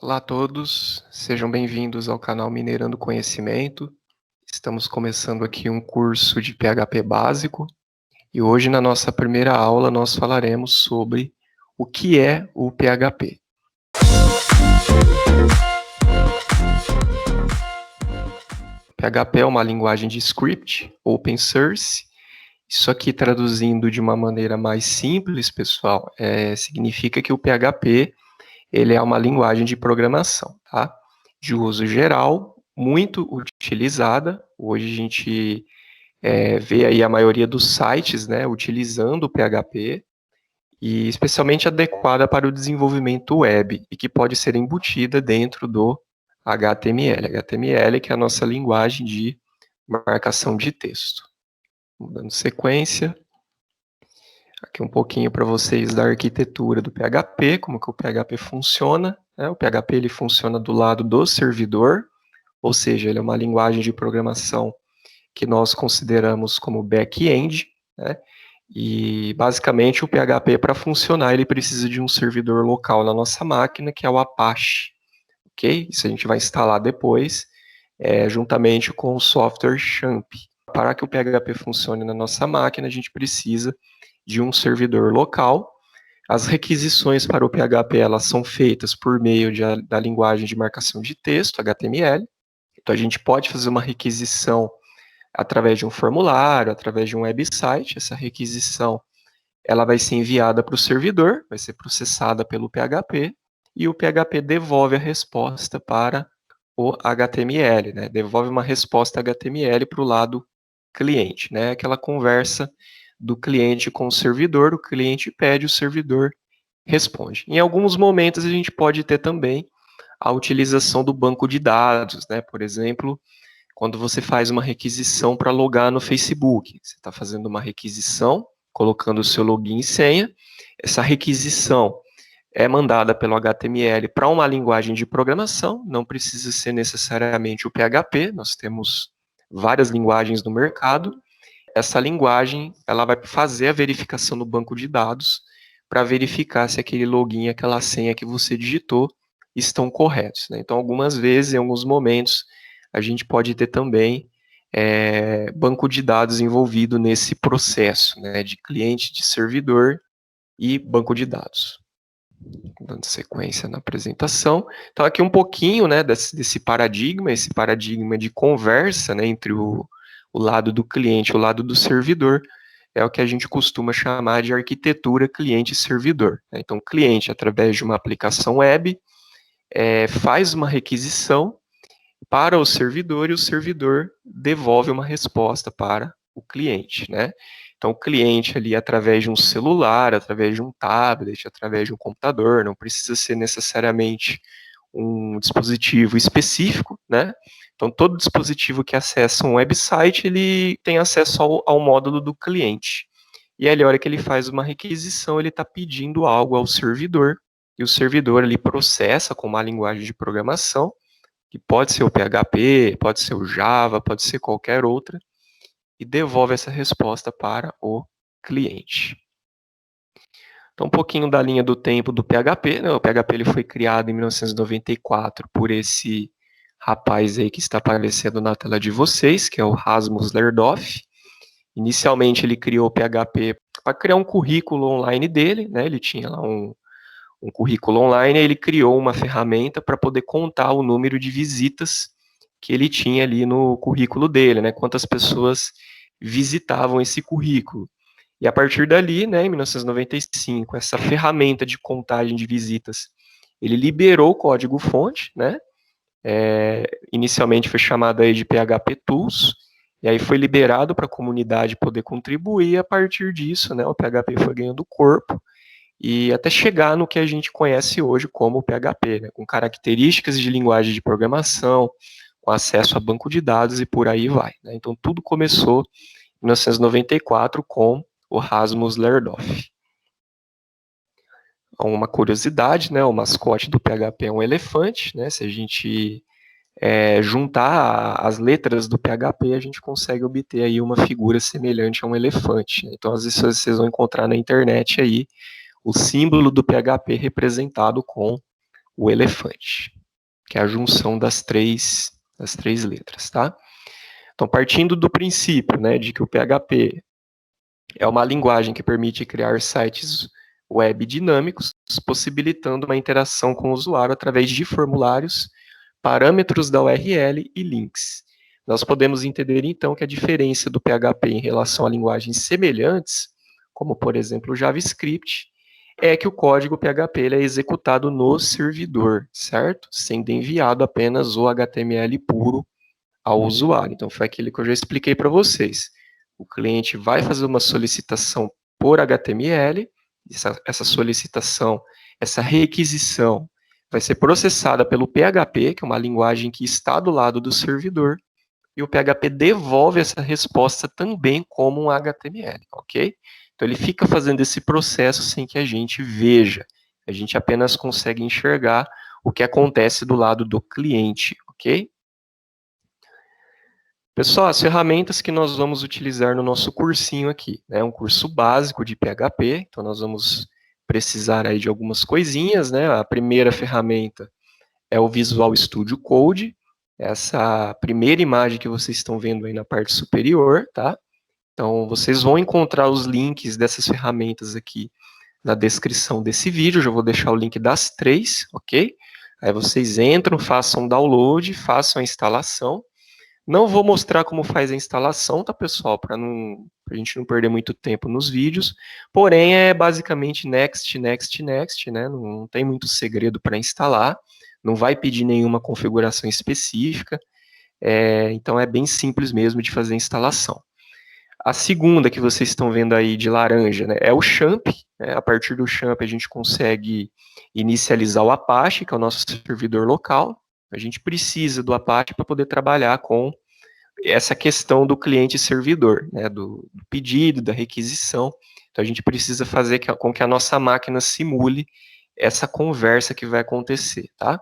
Olá a todos, sejam bem-vindos ao canal Minerando Conhecimento. Estamos começando aqui um curso de PHP básico e hoje na nossa primeira aula nós falaremos sobre o que é o PHP. O PHP é uma linguagem de script open source. Isso aqui traduzindo de uma maneira mais simples, pessoal, significa que o PHP ele é uma linguagem de programação, tá? De uso geral, muito utilizada. Hoje a gente vê aí a maioria dos sites, né, utilizando o PHP e especialmente adequada para o desenvolvimento web e que pode ser embutida dentro do HTML. HTML que é a nossa linguagem de marcação de texto. Dando sequência, aqui um pouquinho para vocês da arquitetura do PHP, como que o PHP funciona. O PHP ele funciona do lado do servidor, ou seja, ele é uma linguagem de programação que nós consideramos como back-end, né? E basicamente o PHP para funcionar ele precisa de um servidor local na nossa máquina, que é o Apache, ok? Isso a gente vai instalar depois, juntamente com o software Champ. Para que o PHP funcione na nossa máquina, a gente precisa de um servidor local. As requisições para o PHP elas são feitas por meio da linguagem de marcação de texto, HTML. Então, a gente pode fazer uma requisição através de um formulário, através de um website. Essa requisição ela vai ser enviada para o servidor, vai ser processada pelo PHP, e o PHP devolve a resposta para o HTML, né? Devolve uma resposta HTML para o lado cliente, né? Aquela conversa do cliente com o cliente pede, o servidor responde. Em alguns momentos a gente pode ter também a utilização do banco de dados, né? Por exemplo, quando você faz uma requisição para logar no Facebook, você está fazendo uma requisição, colocando o seu login e senha, essa requisição é mandada pelo HTML para uma linguagem de programação, não precisa ser necessariamente o PHP, nós temos várias linguagens no mercado. Essa linguagem ela vai fazer a verificação no banco de dados para verificar se aquele login, aquela senha que você digitou estão corretos, né? Então, algumas vezes, em alguns momentos, a gente pode ter também banco de dados envolvido nesse processo, né, de cliente, de servidor e banco de dados. Dando sequência na apresentação. Então, aqui um pouquinho, né, desse paradigma, esse paradigma de conversa, né, entre o lado do cliente e o lado do servidor, é o que a gente costuma chamar de arquitetura cliente-servidor. Então, o cliente, através de uma aplicação web, faz uma requisição para o servidor e o servidor devolve uma resposta para o cliente, né? Então, o cliente ali, através de um celular, através de um tablet, através de um computador, não precisa ser necessariamente um dispositivo específico, né? Então, todo dispositivo que acessa um website, ele tem acesso ao módulo do cliente. E ali, a hora que ele faz uma requisição, ele está pedindo algo ao servidor, e o servidor ali processa com uma linguagem de programação, que pode ser o PHP, pode ser o Java, pode ser qualquer outra, e devolve essa resposta para o cliente. Então, um pouquinho da linha do tempo do PHP, né? O PHP ele foi criado em 1994 por esse rapaz aí que está aparecendo na tela de vocês, que é o Rasmus Lerdoff. Inicialmente ele criou o PHP para criar um currículo online dele, né? Ele tinha lá um currículo online, e ele criou uma ferramenta para poder contar o número de visitas que ele tinha ali no currículo dele, né? Quantas pessoas visitavam esse currículo. E a partir dali, né, em 1995, essa ferramenta de contagem de visitas, ele liberou o código-fonte, né? Inicialmente foi chamado aí de PHP Tools, e aí foi liberado para a comunidade poder contribuir, e a partir disso, né, o PHP foi ganhando corpo, e até chegar no que a gente conhece hoje como PHP, né, com características de linguagem de programação, com acesso a banco de dados e por aí vai, né? Então tudo começou em 1994 com o Rasmus Lerdoff. Uma curiosidade, né, o mascote do PHP é um elefante, né? Se a gente juntar as letras do PHP, a gente consegue obter aí uma figura semelhante a um elefante, né? Então às vezes vocês vão encontrar na internet aí o símbolo do PHP representado com o elefante, que é a junção das três letras, tá? Então, partindo do princípio, né, de que o PHP é uma linguagem que permite criar sites web dinâmicos, possibilitando uma interação com o usuário através de formulários, parâmetros da URL e links. Nós podemos entender, então, que a diferença do PHP em relação a linguagens semelhantes, como, por exemplo, o JavaScript, é que o código PHP ele é executado no servidor, certo? Sendo enviado apenas o HTML puro ao usuário. Então, foi aquilo que eu já expliquei para vocês. O cliente vai fazer uma solicitação por HTML, essa solicitação, essa requisição vai ser processada pelo PHP, que é uma linguagem que está do lado do servidor, e o PHP devolve essa resposta também como um HTML, ok? Então ele fica fazendo esse processo sem que a gente veja, a gente apenas consegue enxergar o que acontece do lado do cliente, ok? Pessoal, as ferramentas que nós vamos utilizar no nosso cursinho aqui, né? Um curso básico de PHP, então nós vamos precisar aí de algumas coisinhas, né? A primeira ferramenta é o Visual Studio Code, essa primeira imagem que vocês estão vendo aí na parte superior, tá? Então, vocês vão encontrar os links dessas ferramentas aqui na descrição desse vídeo, eu já vou deixar o link das três, ok? Aí vocês entram, façam o download, façam a instalação. Não vou mostrar como faz a instalação, tá, pessoal? Para a gente não perder muito tempo nos vídeos. Porém, é basicamente next, next, next, né? Não tem muito segredo para instalar. Não vai pedir nenhuma configuração específica. Então, é bem simples mesmo de fazer a instalação. A segunda que vocês estão vendo aí de laranja, né, é o Champ. Né? A partir do Champ, a gente consegue inicializar o Apache, que é o nosso servidor local. A gente precisa do Apache para poder trabalhar com essa questão do cliente-servidor, né, do pedido, da requisição. Então, a gente precisa fazer com que a nossa máquina simule essa conversa que vai acontecer, tá?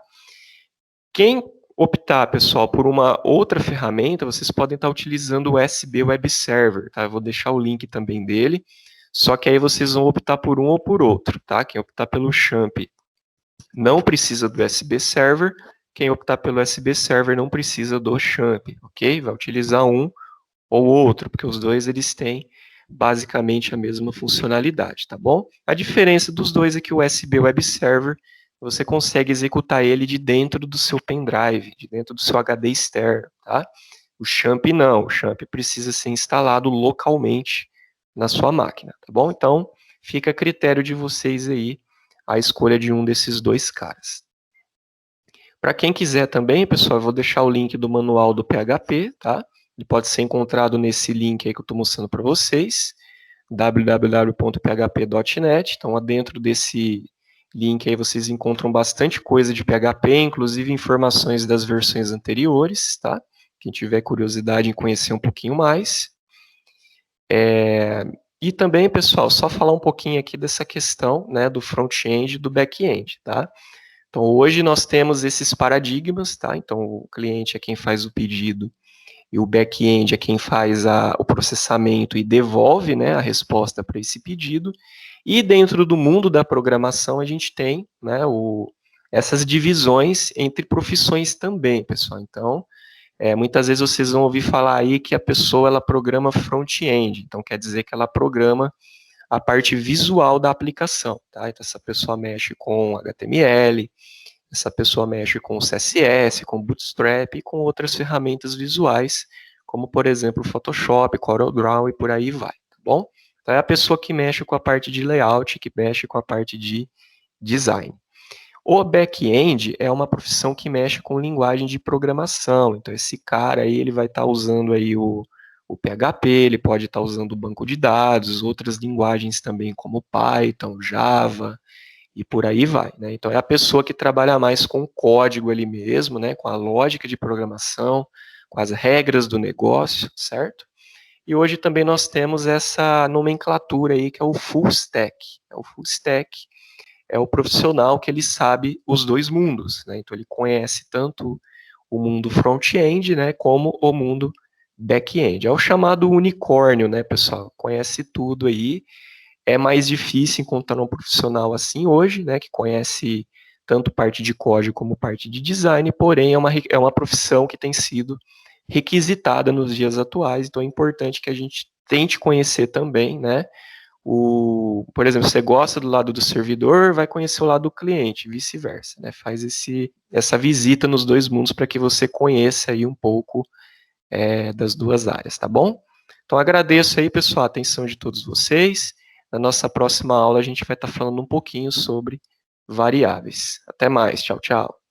Quem optar, pessoal, por uma outra ferramenta, vocês podem estar utilizando o SB Web Server, tá? Eu vou deixar o link também dele, só que aí vocês vão optar por um ou por outro, tá? Quem optar pelo Champ não precisa do SB Server, quem optar pelo SB Server não precisa do Champ, ok? Vai utilizar um ou outro, porque os dois eles têm basicamente a mesma funcionalidade, tá bom? A diferença dos dois é que o USB Web Server você consegue executar ele de dentro do seu pendrive, de dentro do seu HD externo, tá? O Champ não, o Champ precisa ser instalado localmente na sua máquina, tá bom? Então, fica a critério de vocês aí a escolha de um desses dois caras. Para quem quiser também, pessoal, eu vou deixar o link do manual do PHP, tá? Ele pode ser encontrado nesse link aí que eu estou mostrando para vocês, www.php.net. Então, dentro desse link aí vocês encontram bastante coisa de PHP, inclusive informações das versões anteriores, tá? Quem tiver curiosidade em conhecer um pouquinho mais. E também, pessoal, só falar um pouquinho aqui dessa questão, né, do front-end e do back-end, tá? Então, hoje nós temos esses paradigmas, tá? Então, o cliente é quem faz o pedido e o back-end é quem faz o processamento e devolve, né, a resposta para esse pedido. E dentro do mundo da programação, a gente tem, né, essas divisões entre profissões também, pessoal. Então, muitas vezes vocês vão ouvir falar aí que a pessoa ela programa front-end, então quer dizer que ela programa a parte visual da aplicação, tá? Então, essa pessoa mexe com HTML, essa pessoa mexe com CSS, com Bootstrap e com outras ferramentas visuais, como, por exemplo, Photoshop, CorelDRAW e por aí vai, tá bom? Então, é a pessoa que mexe com a parte de layout, que mexe com a parte de design. O back-end é uma profissão que mexe com linguagem de programação, então esse cara aí, ele vai estar usando aí o PHP, ele pode estar usando o banco de dados, outras linguagens também como Python, Java, e por aí vai, né? Então é a pessoa que trabalha mais com o código ali mesmo, né? Com a lógica de programação, com as regras do negócio, certo? E hoje também nós temos essa nomenclatura aí que é o full stack. O full stack é o profissional que ele sabe os dois mundos, né? Então ele conhece tanto o mundo front-end, né, como o mundo back-end. É o chamado unicórnio, né, pessoal? Conhece tudo aí. É mais difícil encontrar um profissional assim hoje, né, que conhece tanto parte de código como parte de design, porém é uma profissão que tem sido requisitada nos dias atuais, então é importante que a gente tente conhecer também, né, por exemplo, você gosta do lado do servidor, vai conhecer o lado do cliente, vice-versa, né, faz essa visita nos dois mundos para que você conheça aí um pouco das duas áreas, tá bom? Então agradeço aí, pessoal, a atenção de todos vocês. Na nossa próxima aula a gente vai estar falando um pouquinho sobre variáveis. Até mais, tchau, tchau.